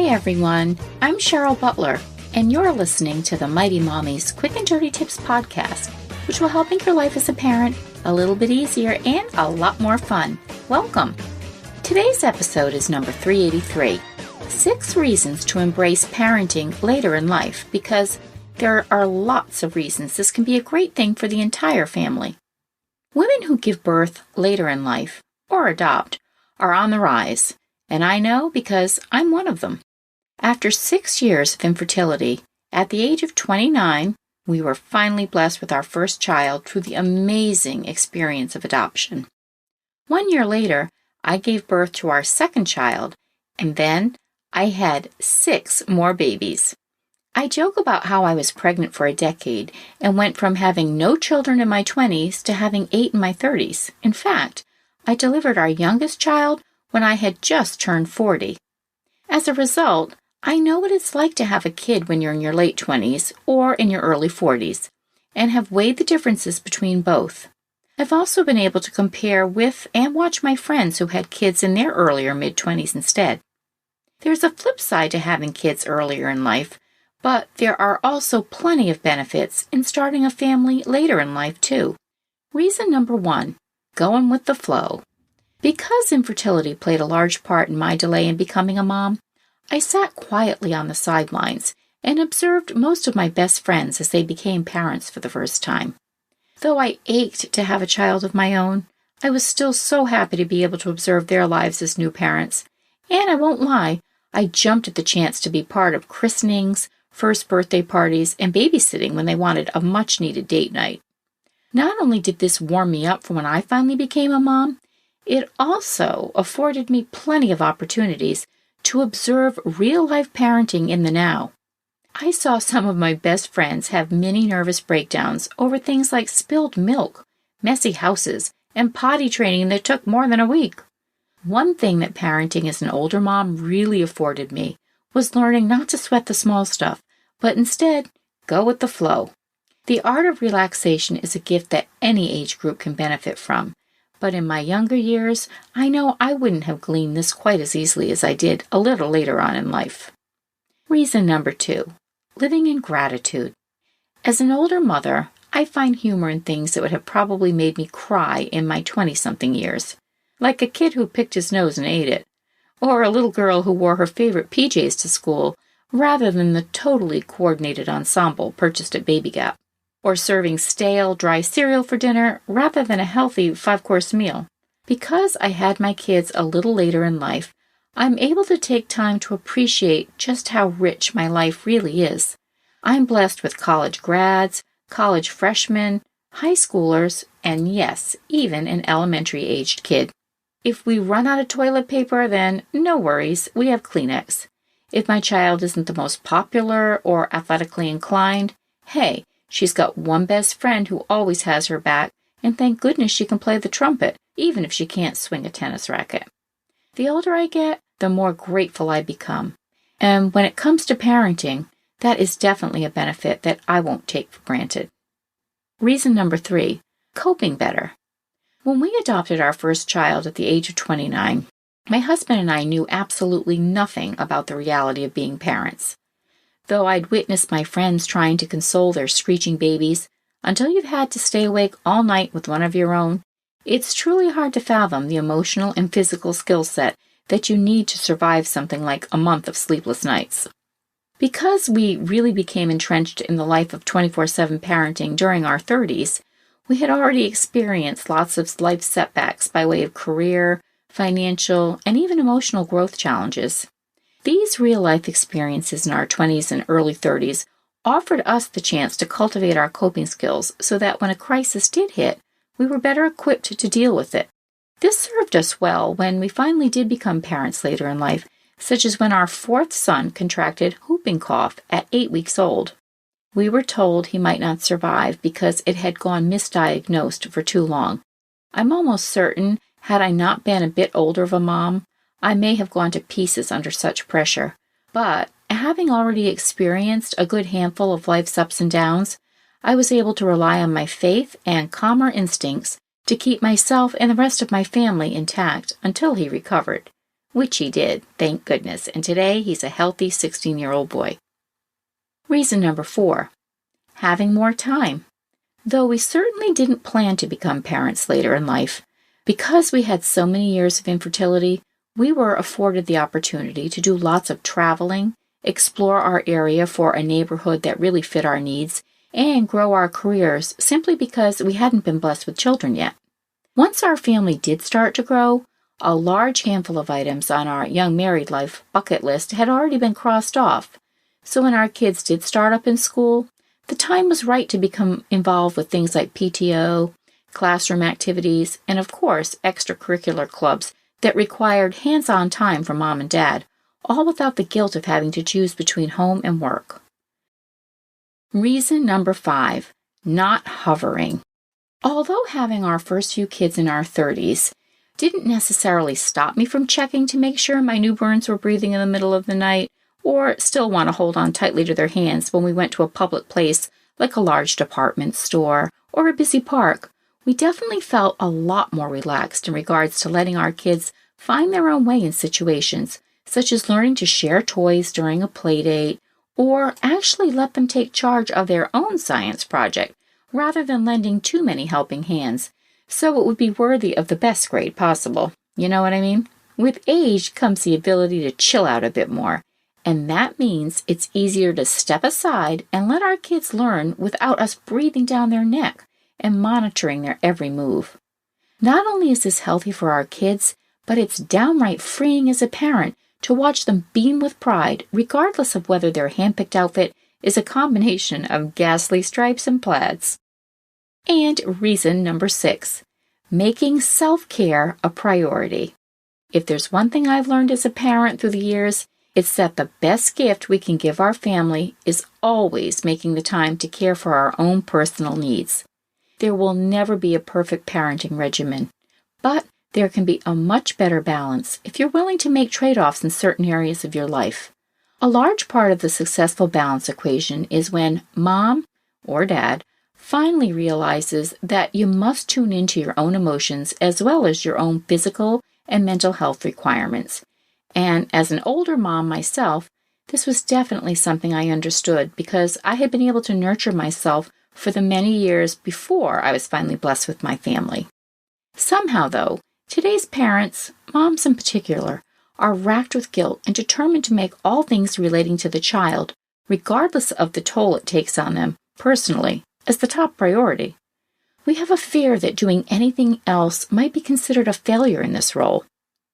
everyone, I'm Cheryl Butler, and you're listening to the Mighty Mommies Quick and Dirty Tips podcast, which will help make your life as a parent a little bit easier and a lot more fun. Welcome! Today's episode is number 383, 6 Reasons to Embrace Parenting Later in Life, because there are lots of reasons this can be a great thing for the entire family. Women who give birth later in life, or adopt, are on the rise, and I know because I'm one of them. After 6 years of infertility, at the age of 29, we were finally blessed with our first child through the amazing experience of adoption. 1 year later, I gave birth to our second child, and then I had 6 more babies. I joke about how I was pregnant for a decade and went from having no children in my 20s to having 8 in my 30s. In fact, I delivered our youngest child when I had just turned 40. As a result, I know what it's like to have a kid when you're in your late 20s or in your early 40s, and have weighed the differences between both. I've also been able to compare with and watch my friends who had kids in their earlier mid-20s instead. There's a flip side to having kids earlier in life, but there are also plenty of benefits in starting a family later in life too. Reason number 1, going with the flow. Because infertility played a large part in my delay in becoming a mom, I sat quietly on the sidelines and observed most of my best friends as they became parents for the first time. Though I ached to have a child of my own, I was still so happy to be able to observe their lives as new parents. And I won't lie, I jumped at the chance to be part of christenings, first birthday parties, and babysitting when they wanted a much-needed date night. Not only did this warm me up for when I finally became a mom, it also afforded me plenty of opportunities to observe real-life parenting in the now. I saw some of my best friends have mini nervous breakdowns over things like spilled milk, messy houses, and potty training that took more than a week. One thing that parenting as an older mom really afforded me was learning not to sweat the small stuff, but instead go with the flow. The art of relaxation is a gift that any age group can benefit from. But in my younger years, I know I wouldn't have gleaned this quite as easily as I did a little later on in life. Reason number 2, living in gratitude. As an older mother, I find humor in things that would have probably made me cry in my 20-something years, like a kid who picked his nose and ate it, or a little girl who wore her favorite PJs to school rather than the totally coordinated ensemble purchased at Baby Gap, or serving stale, dry cereal for dinner rather than a healthy 5-course meal. Because I had my kids a little later in life, I'm able to take time to appreciate just how rich my life really is. I'm blessed with college grads, college freshmen, high schoolers, and yes, even an elementary-aged kid. If we run out of toilet paper, then no worries, we have Kleenex. If my child isn't the most popular or athletically inclined, hey, she's got one best friend who always has her back, and thank goodness she can play the trumpet, even if she can't swing a tennis racket. The older I get, the more grateful I become. And when it comes to parenting, that is definitely a benefit that I won't take for granted. Reason number 3, coping better. When we adopted our first child at the age of 29, my husband and I knew absolutely nothing about the reality of being parents. Though I'd witnessed my friends trying to console their screeching babies, until you've had to stay awake all night with one of your own, it's truly hard to fathom the emotional and physical skill set that you need to survive something like a month of sleepless nights. Because we really became entrenched in the life of 24/7 parenting during our 30s, we had already experienced lots of life setbacks by way of career, financial, and even emotional growth challenges. These real-life experiences in our 20s and early 30s offered us the chance to cultivate our coping skills so that when a crisis did hit, we were better equipped to deal with it. This served us well when we finally did become parents later in life, such as when our 4th son contracted whooping cough at 8 weeks old. We were told he might not survive because it had gone misdiagnosed for too long. I'm almost certain, had I not been a bit older of a mom, I may have gone to pieces under such pressure. But having already experienced a good handful of life's ups and downs, I was able to rely on my faith and calmer instincts to keep myself and the rest of my family intact until he recovered, which he did, thank goodness, and today he's a healthy 16-year-old boy. Reason number 4, having more time. Though we certainly didn't plan to become parents later in life, because we had so many years of infertility, we were afforded the opportunity to do lots of traveling, explore our area for a neighborhood that really fit our needs, and grow our careers simply because we hadn't been blessed with children yet. Once our family did start to grow, a large handful of items on our young married life bucket list had already been crossed off. So when our kids did start up in school, the time was right to become involved with things like PTO, classroom activities, and of course, extracurricular clubs that required hands-on time from mom and dad, all without the guilt of having to choose between home and work. Reason number 5, not hovering. Although having our first few kids in our 30s didn't necessarily stop me from checking to make sure my newborns were breathing in the middle of the night, or still want to hold on tightly to their hands when we went to a public place like a large department store or a busy park, we definitely felt a lot more relaxed in regards to letting our kids find their own way in situations, such as learning to share toys during a play date, or actually let them take charge of their own science project, rather than lending too many helping hands, so it would be worthy of the best grade possible. You know what I mean? With age comes the ability to chill out a bit more, and that means it's easier to step aside and let our kids learn without us breathing down their neck and monitoring their every move. Not only is this healthy for our kids, but it's downright freeing as a parent to watch them beam with pride, regardless of whether their hand-picked outfit is a combination of ghastly stripes and plaids. And reason number 6, making self-care a priority. If there's one thing I've learned as a parent through the years, it's that the best gift we can give our family is always making the time to care for our own personal needs. There will never be a perfect parenting regimen, but there can be a much better balance if you're willing to make trade-offs in certain areas of your life. A large part of the successful balance equation is when mom or dad finally realizes that you must tune into your own emotions as well as your own physical and mental health requirements. And as an older mom myself, this was definitely something I understood because I had been able to nurture myself for the many years before I was finally blessed with my family. Somehow, though, today's parents, moms in particular, are racked with guilt and determined to make all things relating to the child, regardless of the toll it takes on them personally, as the top priority. We have a fear that doing anything else might be considered a failure in this role.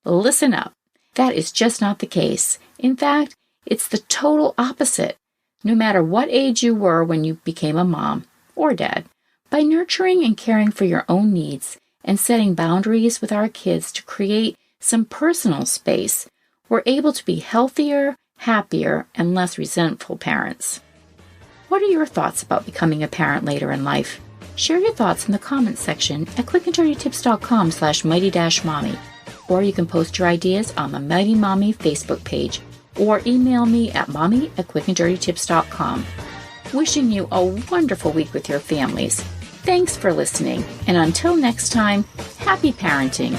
Listen up. That is just not the case. In fact, it's the total opposite. No matter what age you were when you became a mom or dad, by nurturing and caring for your own needs and setting boundaries with our kids to create some personal space, we're able to be healthier, happier, and less resentful parents. What are your thoughts about becoming a parent later in life? Share your thoughts in the comments section at quickanddirtytips.com/mighty-mommy, or you can post your ideas on the Mighty Mommy Facebook page, or email me at mommy@quickanddirtytips.com. Wishing you a wonderful week with your families. Thanks for listening, and until next time, happy parenting.